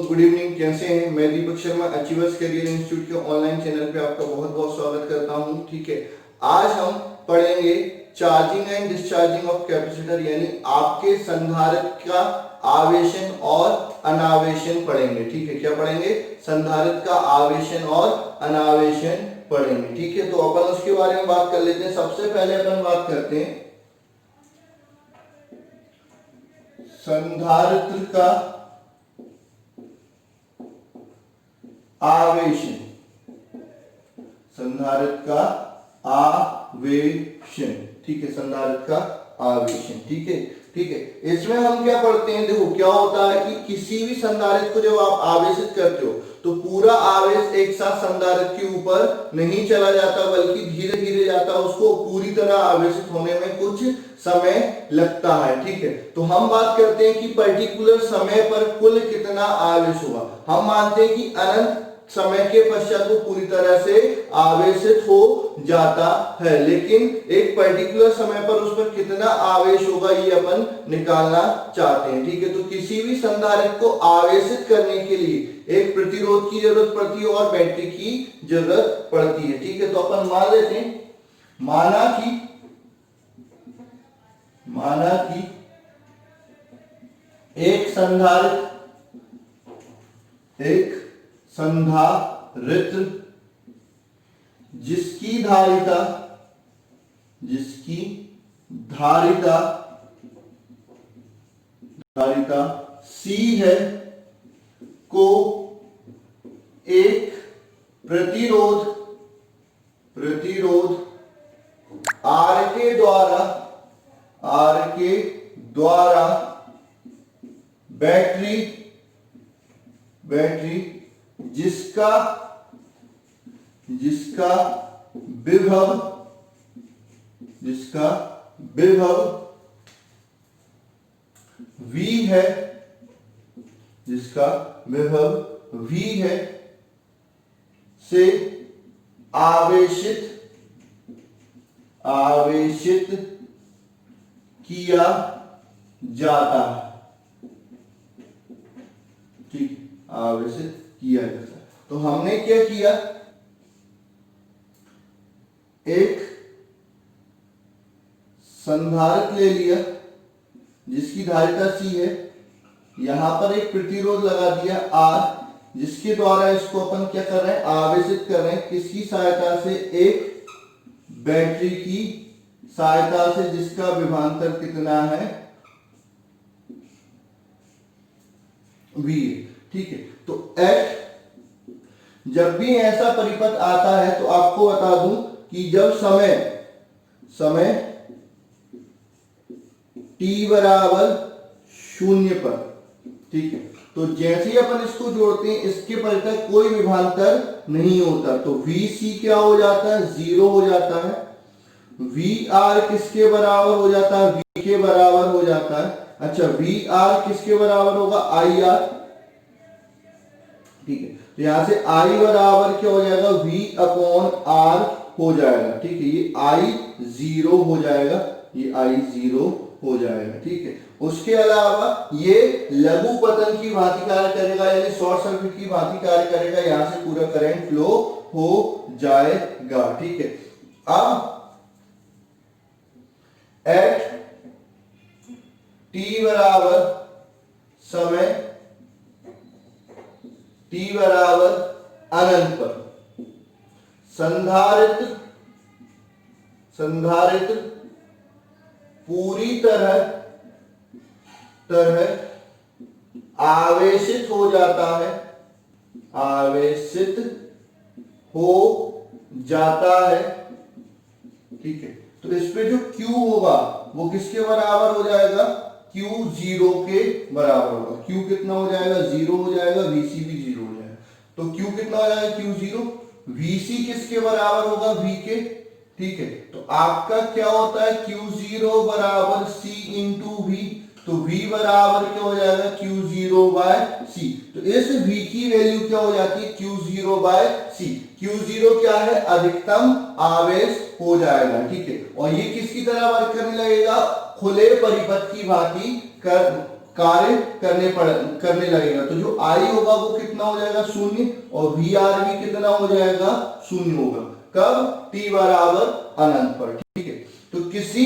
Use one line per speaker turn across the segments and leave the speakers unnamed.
Good evening, कैसे हैं? मैं Deepak Sharma achievers career institute के ऑनलाइन चैनल पे आपका बहुत बहुत स्वागत करता हूं। ठीक है, आज हम पढ़ेंगे charging and discharging of capacitor, यानी आपके संधारित्र का आवेशन और अनावेशन पढ़ेंगे। ठीक है, क्या पढ़ेंगे? संधारित्र का आवेशन और अनावेशन पढ़ेंगे। ठीक है, तो अपन उसके बारे में बात कर लेते हैं। सबसे पहले अपन बात करते हैं संधारित्र का आवेशन। संधारित्र का आवेशन, ठीक है, संधारित्र का आवेशन। ठीक है, ठीक है, इसमें हम क्या पढ़ते हैं? देखो क्या होता है कि किसी भी संधारित्र को जब आप आवेशित करते हो तो पूरा आवेश एक साथ संधारित्र के ऊपर नहीं चला जाता, बल्कि धीरे धीरे जाता है। उसको पूरी तरह आवेशित होने में कुछ समय लगता है। ठीक है, तो हम बात करते हैं कि पर्टिकुलर समय पर कुल कितना आवेश होगा। हम मानते हैं कि अनंत समय के पश्चात वो पूरी तरह से आवेशित हो जाता है, लेकिन एक पर्टिकुलर समय पर उस पर कितना आवेश होगा ये अपन निकालना चाहते हैं। ठीक है, तो किसी भी संधारित्र को आवेशित करने के लिए एक प्रतिरोध की जरूरत पड़ती है और बैटरी की जरूरत पड़ती है। ठीक है, तो अपन मान लेते हैं, माना कि एक संधारित्र जिसकी धारिता C है को एक प्रतिरोध R के द्वारा बैटरी जिसका विभव V है से आवेशित किया जाता है। ठीक, आवेशित किया जाता है। तो हमने क्या किया, एक संधारित्र ले लिया जिसकी धारिता C है, यहां पर एक प्रतिरोध लगा दिया R, जिसके द्वारा इसको अपन क्या कर रहे हैं? आवेशित कर रहे हैं। किसकी सहायता से? एक बैटरी की सहायता से, जिसका विभवांतर कितना है? V। ठीक है, तो जब भी ऐसा परिपथ आता है तो आपको बता दूं कि जब समय t बराबर 0 पर, ठीक है, तो जैसे ही अपन इसको जोड़ते हैं इसके परितः कोई विभवांतर नहीं होता, तो Vc क्या हो जाता है? 0 हो जाता है। Vr किसके बराबर हो जाता है? V के बराबर हो जाता है। अच्छा, Vr किसके बराबर होगा? IR। ठीक है, तो यहां से I बराबर क्या हो जाएगा? V अपॉन R हो जाएगा। ठीक है, ये I 0 हो जाएगा, ये I 0 हो जाएगा। ठीक है, उसके अलावा ये लघु पतन की भांति कार्य करेगा, यानी शॉर्ट सर्किट की भांति कार्य करेगा। यहां से पूरा करंट फ्लो हो जाएगा। ठीक है, अब एट t बराबर समय t बराबर अनंत पर संधारित्र पूरी तरह आवेशित हो जाता है। ठीक है, तो इस पे जो Q होगा वो किसके बराबर हो जाएगा? Q 0 के बराबर होगा। Q कितना हो जाएगा? 0 हो जाएगा। Vc भी 0 हो जाएगा। तो Q कितना हो जाएगा? Q 0। Vc किसके बराबर होगा? V के। ठीक है, तो आपका क्या होता है? Q0 बराबर C इंटू V, तो V बराबर क्या हो जाएगा? Q0 bye C। तो इस V की वैल्यू क्या हो जाती है? Q0 bye C। Q0 क्या है? अधिकतम आवेश हो जाएगा। ठीक है, और ये किसकी तरह वर्क करने लगेगा? खुले परिपथ की भांति कार्य करने लगेगा। तो जो आई होगा वो कितना हो जाएगा, शून्य, और वी आर भी कितना हो जाएगा, शून्य होगा। कब, टी बराबर अनंत पर। ठीक है, तो किसी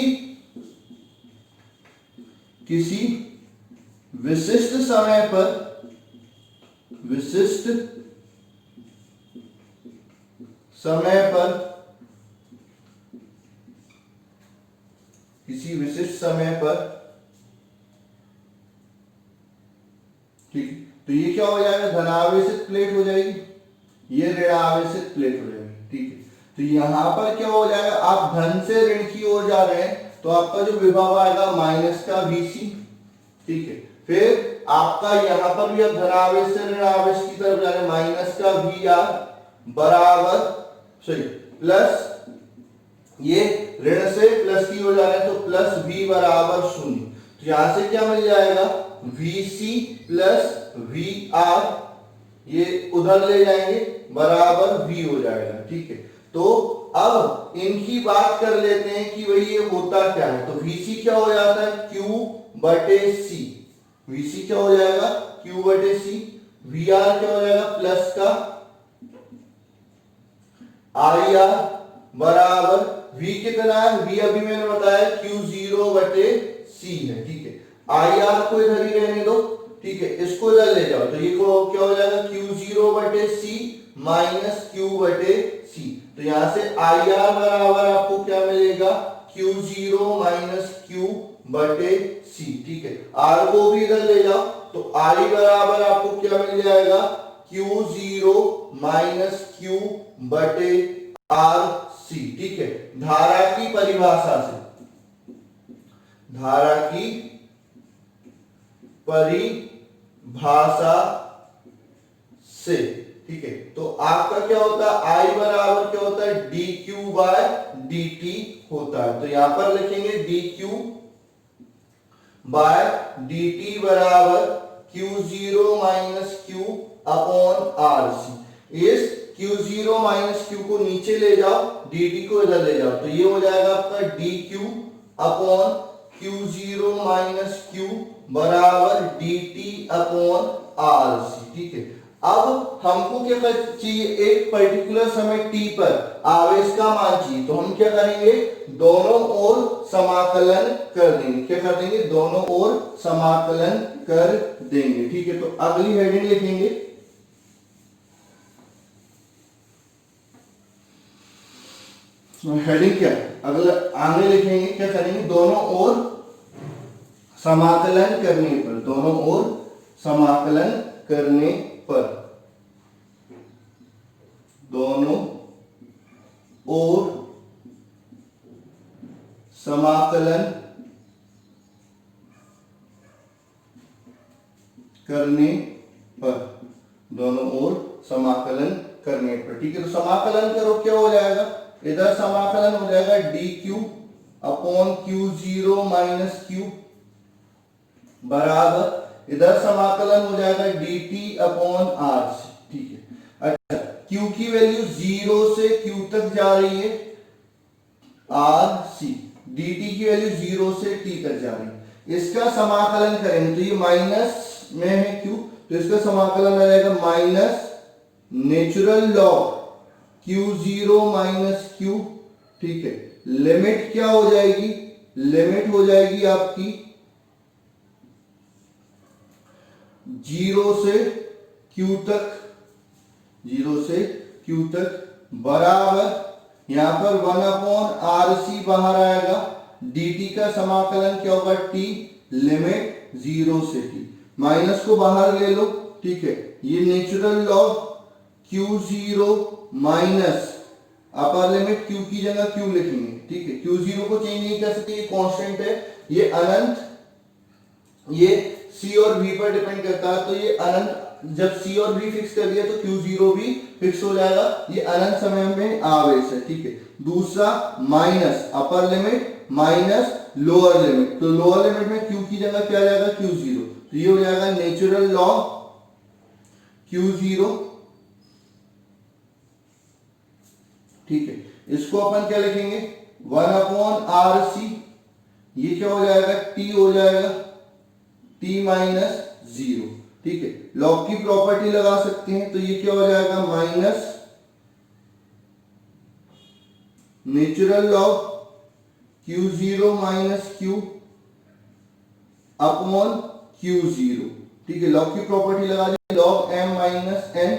विशिष्ट समय पर किसी विशिष्ट समय पर, ठीक है, तो ये क्या हो जाएगा, धनावेशित प्लेट हो जाएगी, ये ऋणावेशित प्लेट हो जाएगी। ठीक है, तो यहां पर क्या हो जाएगा, आप धन से ऋण की ओर जा रहे हैं तो आपका जो विभव आएगा माइनस का वीसी। ठीक है, फिर आपका यहां पर भी अब धनावेश से ऋणावेश की तरफ जा रहे हैं, माइनस का वी आर बराबर सॉरी प्लस, ये ऋण से प्लस की ओर जा रहे हैं तो प्लस वी बराबर शून्य। तो यहां से क्या मिल जाएगा, वीसी प्लस वी आर, ये उधर ले जाएंगे बराबर वी हो जाएगा। ठीक है, तो अब इनकी बात कर लेते हैं कि भाई ये होता क्या है। तो वीसी क्या हो जाता है, क्यू बटे सी, वीसी क्या हो जाएगा, क्यू बटे सी, वी आर क्या हो जाएगा, प्लस का आई आर बराबर वी कितना है, वी अभी मैंने बताया क्यू जीरो बटे सी है। ठीक है, आई आर को इधर ही रहने दो। ठीक है, इसको इधर ले जाओ तो ये को क्या हो जाएगा, क्यू जीरो बटे सी माइनस क्यू बटे सी। तो यहां से आई आर बराबर आपको क्या मिलेगा, क्यू जीरो माइनस क्यू बटे सी। ठीक है, आर को भी इधर ले जाओ तो आई बराबर आपको क्या मिल जाएगा, क्यू जीरो माइनस क्यू बटे आर सी। ठीक है, धारा की परिभाषा से, ठीक है, तो आपका क्या होता है, आई बराबर क्या होता है, d q by d t होता है। तो यहां पर लिखेंगे d q by d T बराबर q zero minus Q upon R C. इस क्यू जीरो माइनस क्यू को नीचे ले जाओ, डी टी को इधर ले जाओ, तो ये हो जाएगा आपका d Q upon Q zero minus Q बराबर d T upon R C. ठीक है, अब हमको क्या चाहिए, एक पर्टिकुलर समय टी पर आवेश का मान चाहिए। तो हम क्या करेंगे, दोनों ओर समाकलन कर देंगे। क्या कर देंगे, दोनों ओर समाकलन कर देंगे। ठीक है, तो अगली हेडिंग लिखेंगे, हेडिंग क्या है, अगला आगे लिखेंगे, क्या करेंगे, दोनों ओर समाकलन करने पर, दोनों ओर समाकलन करने पर, दोनों ओर समाकलन करने पर, दोनों ओर समाकलन करने पर। ठीक है, तो समाकलन करो, क्या हो जाएगा, इधर समाकलन हो जाएगा D Q upon Q zero minus Q बराबर इधर समाकलन हो जाएगा D T upon R C. ठीक है, अच्छा, क्यू की वैल्यू जीरो से क्यू तक जा रही है, आर सी, डी टी की वैल्यू जीरो से टी तक जा रही है। इसका समाकलन करेंगे तो ये माइनस में है क्यू, तो इसका समाकलन आ जाएगा minus natural log Q zero minus Q. ठीक है, लिमिट क्या हो जाएगी, लिमिट हो जाएगी आपकी जीरो से क्यू तक, जीरो से क्यू तक बराबर यहां पर वन अपॉन आर सी बाहर आएगा, dt का समाकलन क्या होगा, t लिमिट जीरो से t, माइनस को बाहर ले लो। ठीक है, ये natural log Q zero minus upper limit q की जगह q लिखेंगे। ठीक है, क्यू जीरो को चेंज नहीं कर सकते, ये कांस्टेंट है, ये अनंत, ये c और v पर डिपेंड करता है, तो ये अनंत, जब c और v फिक्स कर दिया तो क्यू जीरो भी फिक्स हो जाएगा, ये अनंत समय में आवेश है। ठीक है, दूसरा minus upper limit minus lower limit, तो लोअर लिमिट में q की जगह क्या आ जाएगा, क्यू जीरो, तो ये हो जाएगा नेचुरल लॉग क्यू जीरो। ठीक है, इसको अपन क्या लिखेंगे, वन अपॉन आर सी, ये क्या हो जाएगा, टी हो जाएगा टी माइनस 0। ठीक है, लॉग की प्रॉपर्टी लगा सकते हैं, तो ये क्या हो जाएगा, minus natural log Q0 minus Q upon Q0। ठीक है, लॉग की प्रॉपर्टी लगा दी, लॉग m माइनस n।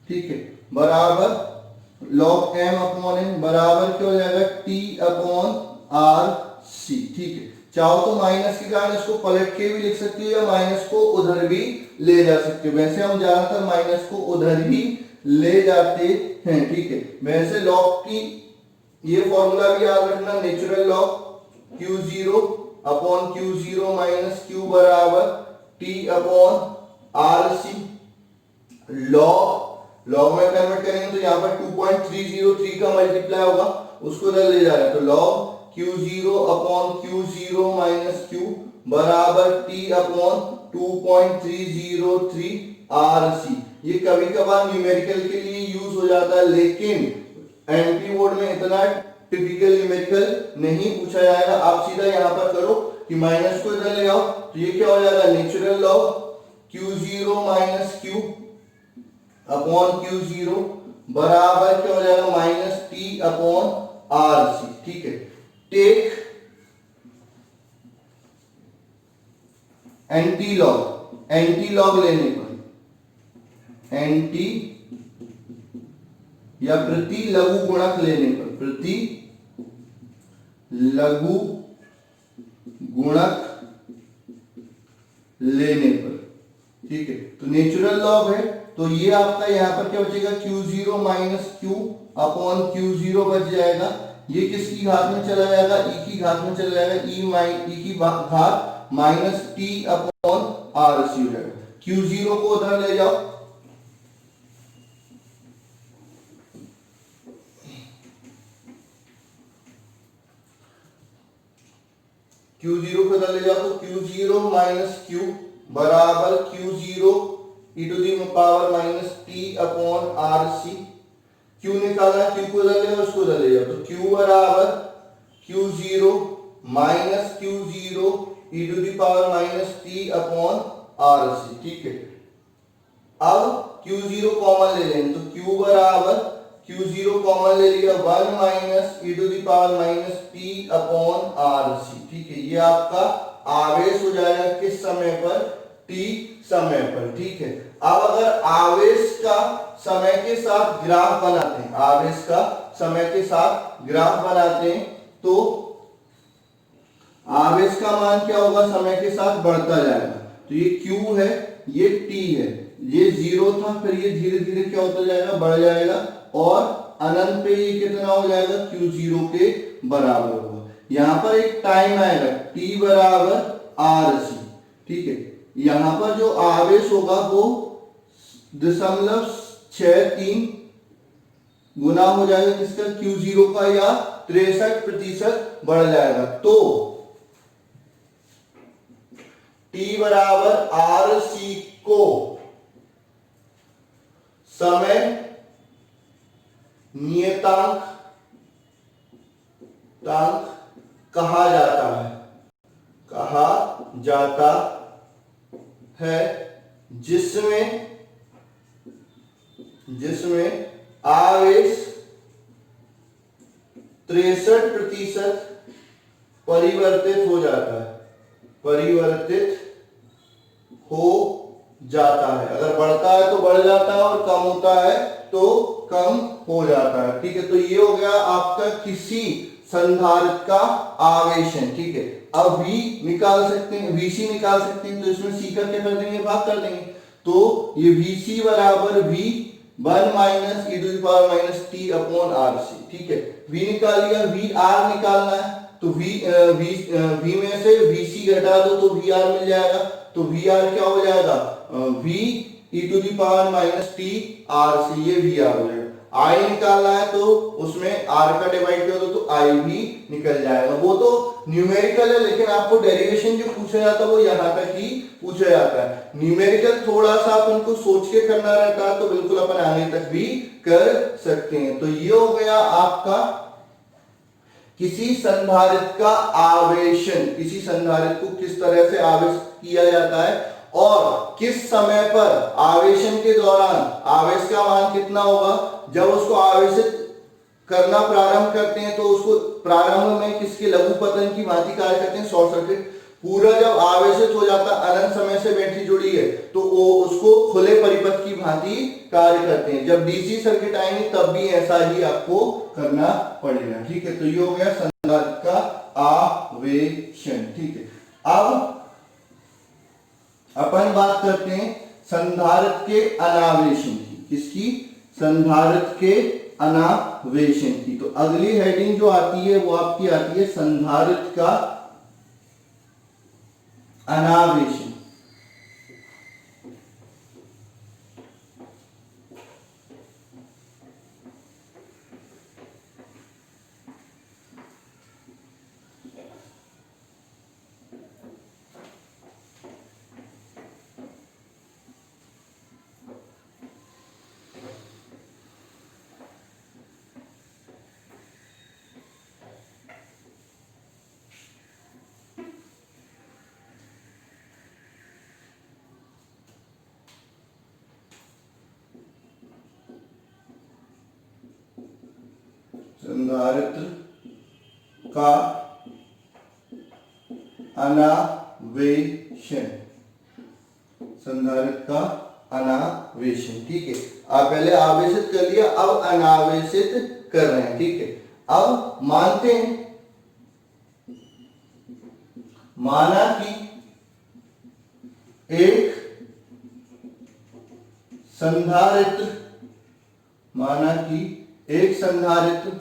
ठीक है, बराबर लॉग m अपॉन n बराबर क्या हो जाएगा, t अपॉन आर सी। ठीक है, चाहो तो माइनस के कारण इसको पलट के भी लिख सकते हो या माइनस को उधर भी ले जा सकते हो। वैसे हम ज्यादातर माइनस को उधर ही ले जाते हैं। ठीक है, वैसे लॉग की ये फॉर्मूला भी याद रखना, natural log Q0 upon Q0 minus Q बराबर T upon R C. Log में कन्वर्ट करेंगे तो यहाँ पर 2.303 का मल्टीप्लाई होगा, उसको इधर ले जा रहे हैं, तो log Q0 upon Q0 minus Q बराबर T अपॉन 2.303 RC। ये कभी कभार न्यूमेरिकल के लिए यूज हो जाता है, लेकिन एमपी बोर्ड में इतना टिपिकल न्यूमेरिकल नहीं पूछा जाएगा। आप सीधा यहाँ पर करो कि माइनस को इधर ले आओ, तो ये क्या हो जाएगा, natural log Q0 minus Q upon Q0 बराबर क्या हो जाएगा, माइनस T अपॉन RC। ठीक है, टेक एंटी लॉग लेने पर, एंटी या प्रति लघु गुणक लेने पर, प्रति लघु गुणक लेने पर। ठीक है, तो नेचुरल लॉग है, तो ये आपका यहां पर क्या बचेगा, Q0 minus Q upon Q0 बच जाएगा। ये किसकी घात में चला जाएगा, e की घात में चला जाएगा, e की घात minus t upon R C हो जाएगा। Q0 को उधर ले जाओ, Q0 को उधर ले जाओ, तो Q0 माइनस Q बराबर Q0 e to the power minus t upon R C. Q निकालना, Q को उधर ले जाओ, उसको उधर ले जाओ, तो Q बराबर Q0 minus Q0 e to the power minus t upon R C. ठीक है, अब Q0 कॉमन ले लेंगे, तो Q बराबर Q0 कॉमन ले लिया, 1 minus e to the power minus t upon R C. ठीक है, ये आपका आवेश हो जाएगा किस समय पर, t समय पर। ठीक है, अब अगर आवेश का समय के साथ ग्राफ बनाते हैं, आवेश का समय के साथ ग्राफ बनाते हैं, तो आवेश का मान क्या होगा, समय के साथ बढ़ता जाएगा। तो ये Q है, ये T है, ये 0 था, फिर ये धीरे धीरे क्या होता जाएगा, बढ़ जाएगा, और अनंत पे ये कितना हो जाएगा, Q0 के बराबर होगा। यहां पर एक टाइम आएगा, T बराबर आर सी। ठीक है, यहां पर जो आवेश होगा वो 0.63 गुना हो जाएगा किसका, Q0 का, या 63% बढ़ जाएगा। तो T बराबर आर सी को समय नियतांक कहा जाता है, जिसमें आवेश 63% परिवर्तित हो जाता है। अगर बढ़ता है तो बढ़ जाता है, और कम होता है तो कम हो जाता है। ठीक है, तो ये हो गया आपका किसी संधारित्र का आवेशन। ठीक है, अब V निकाल सकते हैं, VC निकाल सकते हैं, तो इसमें C का क्या कर देंगे, भाग कर देंगे, तो ये VC बराबर V1 minus e to the power minus t upon R C. ठीक है, V निकाल लिया, VR निकालना है, तो V में से VC घटा दो तो VR मिल जाएगा, तो VR क्या हो जाएगा, V e to the power minus t R C, ये VR हो जाएगा। I निकालना है तो उसमें R का डिवाइड कर दो तो I भी निकल जाएगा। वो तो न्यूमेरिकल है, लेकिन आपको डेरिवेशन जो पूछा जाता है वो यहाँ तक ही पूछा जाता है। न्यूमेरिकल थोड़ा सा अपन को सोच के करना रहता है, तो बिल्कुल अपन आगे तक भी कर सकते हैं। तो ये हो गया आपका किसी संधारित्र का आवेशन, किसी संधारित्र को किस तरह से आवेश किया जाता है और किस समय पर आवेशन के दौरान आवेश का मान कितना होगा, जब उसको आवेशित करना प्रारंभ करते हैं तो उसको प्रारंभ में किसके लघुपतन की भांति कार्य करते हैं, शॉर्ट सर्किट। पूरा जब आवेशित हो जाता है, अनंत समय से बैटरी जुड़ी है, तो वो उसको खुले परिपथ की भांति कार्य करते हैं। जब डीसी सर्किट आएंगे तब भी ऐसा ही आपको करना पड़ेगा, ठीक है। तो ये हो गया संधारित्र का आवेशन, ठीक है। अब अपन बात करते हैं संधारित्र के अनावेशन की। किसकी? संधारित्र के अनावेशन की। तो अगली हेडिंग जो आती है वो आपकी आती है संधारित्र का अनावेशन। संधारित्र का अनावेशन, संधारित्र का अनावेशन, ठीक है। आप पहले आवेशित कर लिया, अब अनावेशित कर रहे हैं, ठीक है। अब मानते हैं, माना कि एक संधारित्र, माना कि एक संधारित्र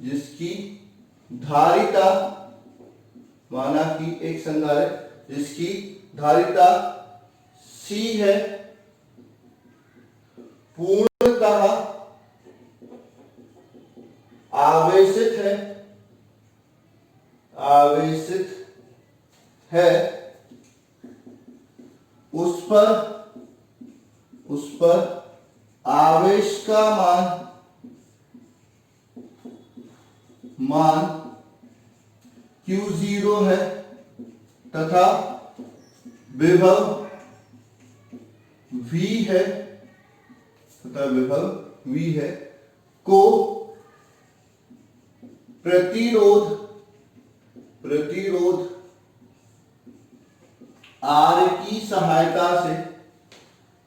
जिसकी धारिता, माना कि एक संधारित्र जिसकी धारिता C है, पूर्णतः आवेशित है, उस पर आवेश का मान Q0 है तथा विभव V है, को प्रतिरोध R की सहायता से,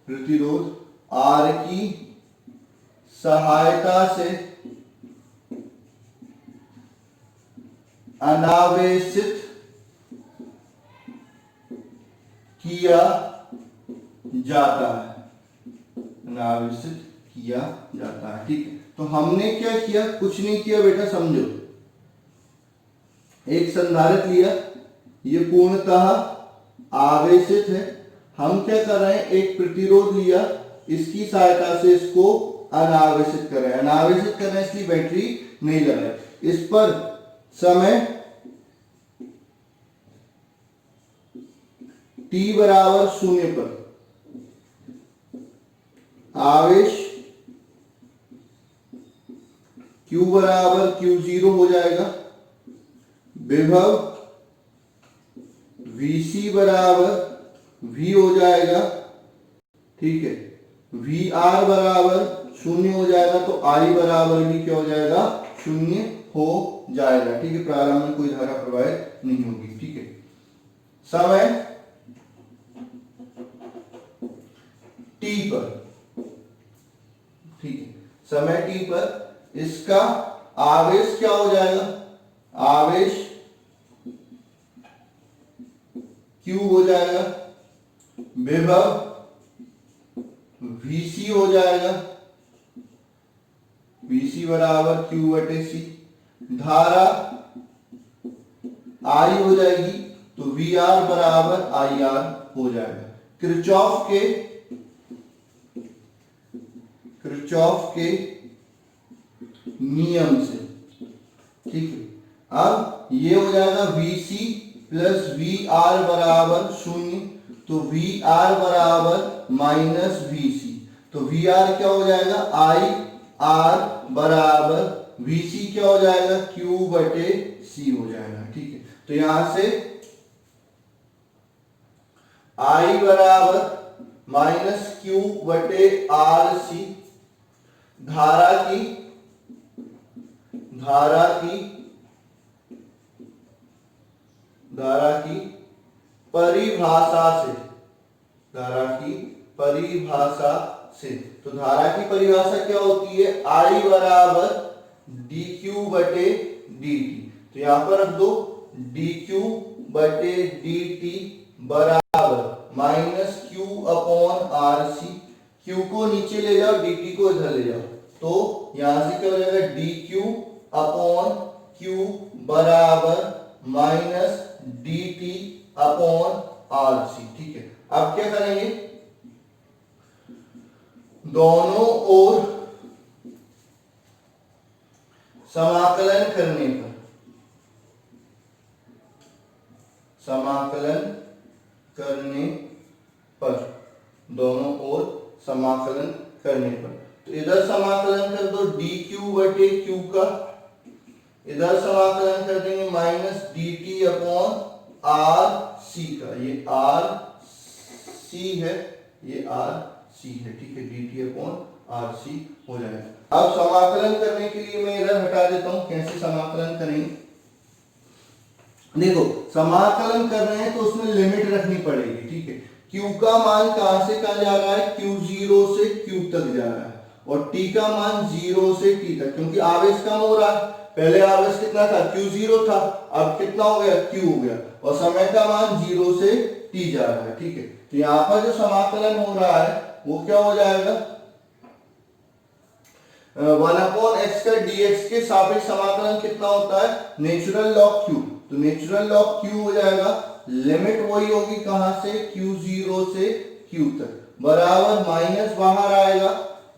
प्रतिरोध R की सहायता से अनावेशित किया जाता है, अनावेशित किया जाता है, ठीक है। तो हमने क्या किया? कुछ नहीं किया बेटा, समझो। एक संधारित्र लिया, ये पूर्णतः आवेशित है। हम क्या कर रहे हैं? एक प्रतिरोध लिया, इसकी सहायता से इसको अनावेशित कर रहे हैं। अनावेशित कर रहे हैं इसलिए बैटरी नहीं लगाए। इस पर समय t बराबर 0 पर आवेश Q बराबर Q0 हो जाएगा, विभव Vc बराबर V हो जाएगा, ठीक है। VR बराबर 0 हो जाएगा, तो I बराबर भी क्या हो जाएगा? 0 हो जाएगा, ठीक है। प्रारंभ में कोई धारा प्रवाहित नहीं होगी, ठीक है। समय t पर, ठीक है, समय t पर इसका आवेश क्या हो जाएगा? आवेश Q हो जाएगा, विभव Vc हो जाएगा, Vc बराबर Q/C, धारा I हो जाएगी, तो VR बराबर IR हो जाएगा। किरचॉफ के नियम से, ठीक है। अब ये हो जाएगा Vc प्लस VR बराबर 0, तो VR बराबर माइनस Vc, तो VR क्या हो जाएगा? IR बराबर Vc क्या हो जाएगा? Q/C हो जाएगा, ठीक है। तो यहां से I बराबर माइनस क्यू बटे आर सी धारा की परिभाषा से तो धारा की परिभाषा क्या होती है? I बराबर डी क्यू बटे डी टी। तो यहां पर रख दो डी क्यू बटे डी टी बराबर minus Q upon R C. Q को नीचे ले जाओ, डी टी को इधर ले जाओ, तो यहां से क्या हो जाएगा? डी क्यू अपॉन क्यू बराबर minus D T upon R C. ठीक है, अब क्या करेंगे? दोनों ओर समाकलन करने पर तो इधर समाकलन कर दो डी क्यू बटे क्यू का, इधर समाकलन कर देंगे minus D T upon R C का। ये आर सी है, ये आर सी है। ठीक है, D T upon R C हो जाएगा। अब समाकलन करने के लिए मैं इधर हटा देता हूं। कैसे समाकलन करेंगे? देखो, समाकलन कर रहे हैं तो उसमें लिमिट रखनी पड़ेगी। ठीक है, Q का मान कहां से कहां जा रहा है? Q0 से Q तक जा रहा है, और T का मान 0 से T तक, क्योंकि आवेश कम हो रहा है। पहले आवेश कितना था? Q0 था, अब कितना हो गया? Q हो गया, और समय का मान 0 से T जा रहा है। ठीक है, तो यहां पर जो समाकलन हो रहा है वो क्या हो जाएगा? 1/x का dx के सापेक्ष समाकलन कितना होता है? Natural log Q। तो नेचुरल लॉग Q हो जाएगा, लिमिट वही होगी कहां से? Q0 से Q तक बराबर माइनस बाहर आएगा,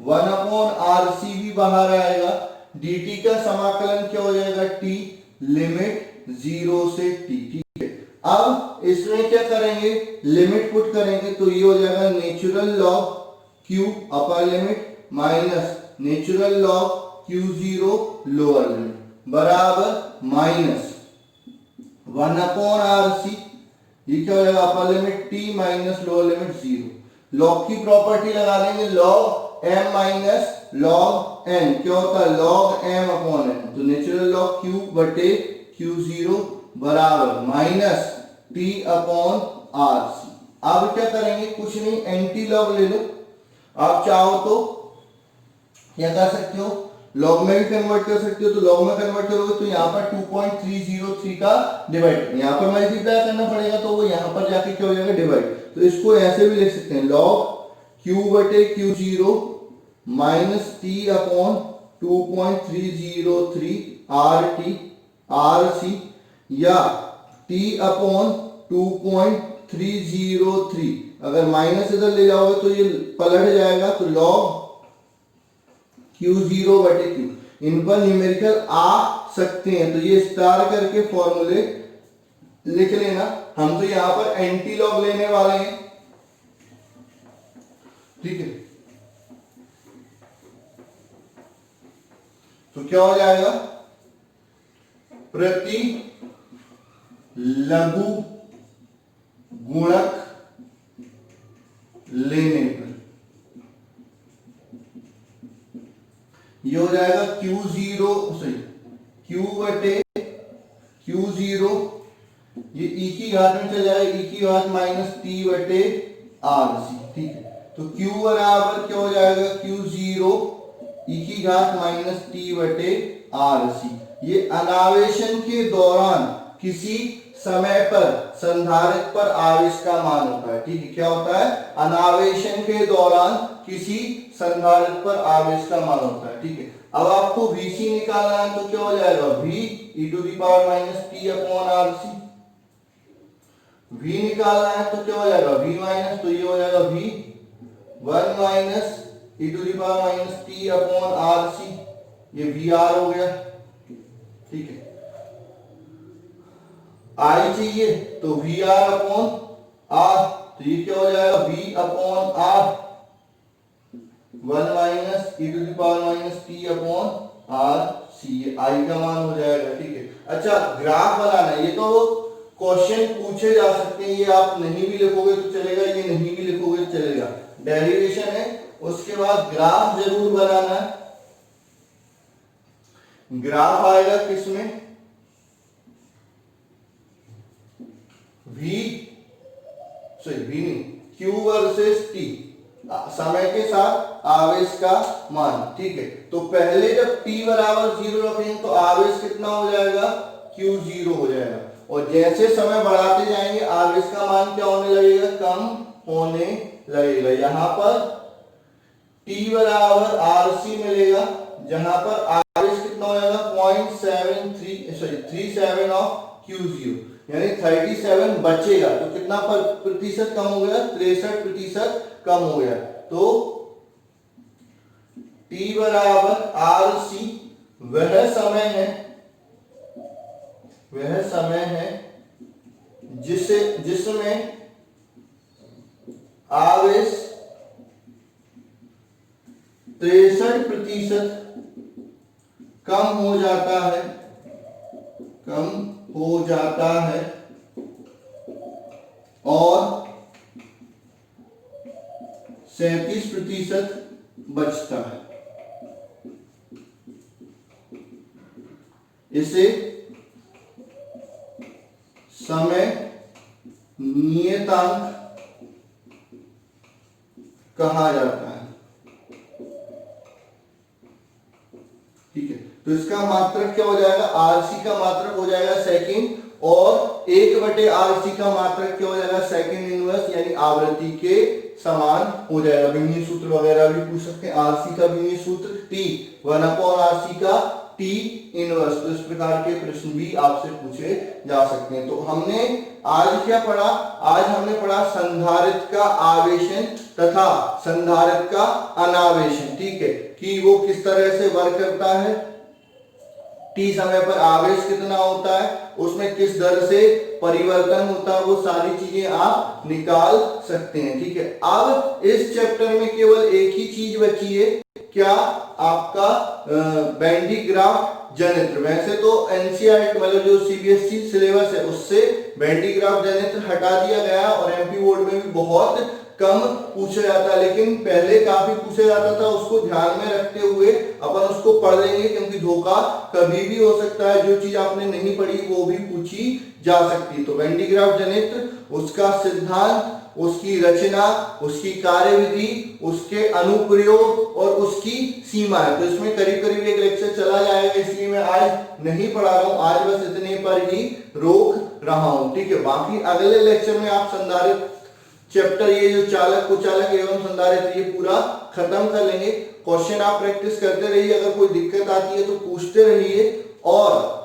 1/RC भी बाहर आएगा, dt का समाकलन क्या हो जाएगा? T लिमिट 0 से T। ठीक है, अब इसमें क्या करेंगे? लिमिट पुट करेंगे, तो ये हो जाएगा natural log Q upper limit minus natural log Q0 lower limit बराबर माइनस 1/RC। ये क्या हो जाएगा? Upper limit T minus lower limit 0। Log की प्रॉपर्टी लगा देंगे, log m minus log n क्या होता है? Log m upon n। तो नेचुरल लॉग Q बटे Q0 बराबर माइनस T अपॉन RC। अब क्या करेंगे? कुछ नहीं, एंटी लॉग ले लो। आप चाहो तो क्या कर सकते हो? लॉग में भी कन्वर्ट कर सकते हो। तो लॉग में कन्वर्ट करोगे तो यहाँ पर 2.303 का डिवाइड, यहाँ पर मल्टीप्लाई करना पड़ेगा, तो वो यहाँ पर जाके क्या हो जाएगा? डिवाइड। तो इसको ऐसे भी लिख सकते हैं, लॉग Q बटे Q0 minus T upon 2.303 RC, या T अपॉन 2.303। अगर माइनस इधर ले जाओगे तो ये पलट जाएगा, तो लॉग Q0 बटे Q। इन पर न्यूमेरिकल आ सकते हैं, तो ये स्टार करके फॉर्मूले लिख लेना। हम तो यहां पर एंटी लॉग लेने वाले हैं। ठीक है, तो क्या हो जाएगा? प्रति लघु गुणक लेने पर ये हो जाएगा Q0 सही Q बटे Q0, ये e की घात में चल जाएगा, e की घात माइनस T बटे RC। ठीक है, तो Q बराबर क्या हो जाएगा? Q0 e की घात माइनस T बटे RC। ये अनावेशन के दौरान किसी समय पर संधारित्र पर आवेश का मान होता है। ठीक है, क्या होता है? अनावेशन के दौरान किसी संधारित्र पर आवेश का मान होता है। ठीक है, अब आपको VC निकालना है, तो क्या हो जाएगा? V e to the power minus T upon RC। V निकालना है तो क्या हो जाएगा? V माइनस, तो ये हो जाएगा V 1 minus e to the power minus T upon RC। ये VR हो गया। ठीक है, I चाहिए तो VR अपॉन R, तो ये क्या हो जाएगा? V upon R 1 minus e to the power minus T upon RC। ये I का मान हो जाएगा। ठीक है, अच्छा, ग्राफ बनाना, ये तो क्वेश्चन पूछे जा सकते हैं, ये आप नहीं भी लिखोगे तो चलेगा, ये नहीं भी लिखोगे तो चलेगा। डेरिवेशन है, उसके बाद ग्राफ जरूर बनाना है। ग्राफ आएगा किसमें, वी नहीं, क्यू वर्सेस टी, समय के साथ आवेश का मान। ठीक है, तो पहले जब t बराबर 0 रखेंगे तो आवेश कितना हो जाएगा, q 0 हो जाएगा। और जैसे समय बढ़ाते जाएंगे आवेश का मान क्या होने लगेगा, कम होने लगेगा। यहां पर t बराबर RC मिलेगा, जहां पर आवेश कितना हो जाएगा 0.37 ऑफ Q0, यानी 37 बचेगा। तो कितना प्रतिशत कम हो गया, 63% कम हो गया। तो t बराबर RC वह समय है जिसमें आवेश 63% कम हो जाता है और 37% बचता है। इसे समय नियतांक कहा जाता है। ठीक है, तो इसका मात्रक क्या हो जाएगा, आरसी का मात्रक हो जाएगा सेकंड, और 1/RC का मात्रक क्या हो जाएगा, सेकंड इनवर्स, यानी आवृत्ति के समान हो जाएगा। बीनीय सूत्र वगैरह भी पूछ सकते हैं। आरसी का बीनीय सूत्र T 1/RC का T इनवर्स। तो इस प्रकार के प्रश्न भी आपसे पूछे जा सकते हैं। तो हमने आज क्या पढ़ा, आज हमने पढ़ा संधारित्र का आवेशन तथा संधारित्र का अनावेशन। ठीक है, कि वो किस तरह से वर्क करता है, t समय पर आवेश कितना होता है, उसमें किस दर से परिवर्तन होता है, वो सारी चीजें आप निकाल सकते हैं। ठीक है, अब इस चैप्टर में केवल एक ही चीज बची है, क्या, आपका बैंडी ग्राफ जनित्र। वैसे तो एनसीईआरटी मतलब जो सीबीएसई सिलेबस है उससे बैंडी ग्राफ जनित्र हटा दिया गया और एमपी बोर्ड में भी बहुत कम पूछा जाता है, लेकिन पहले काफी पूछा जाता था। उसको ध्यान में रखते हुए अपन उसको पढ़ लेंगे, क्योंकि धोखा कभी भी हो सकता है। जो चीज आपने नहीं पढ़ी वो भी पूछी जा सकती है। तो बैंडी ग्राफ जनित्र, उसका सिद्धांत, उसकी रचना, उसकी कार्यविधि, उसके अनुप्रयोग और उसकी सीमा है। तो इसमें करीब करीब एक लेक्चर चला जाएगा, इसलिए मैं आज नहीं पढ़ा रहा हूं, आज बस इतने पर ही रोक रहा हूं। ठीक है, बाकी अगले लेक्चर में आप संधारित्र चैप्टर, ये जो चालक कुचालक एवं संधारित्र, ये पूरा खत्म कर लेंगे। क्वेश्चन आप प्रैक्टिस करते रहिए, अगर कोई दिक्कत आती है तो पूछते रहिए। और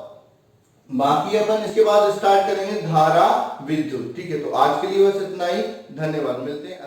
बाकी अपन इसके बाद स्टार्ट करेंगे धारा विद्युत। ठीक है, तो आज के लिए बस इतना ही, धन्यवाद, मिलते हैं।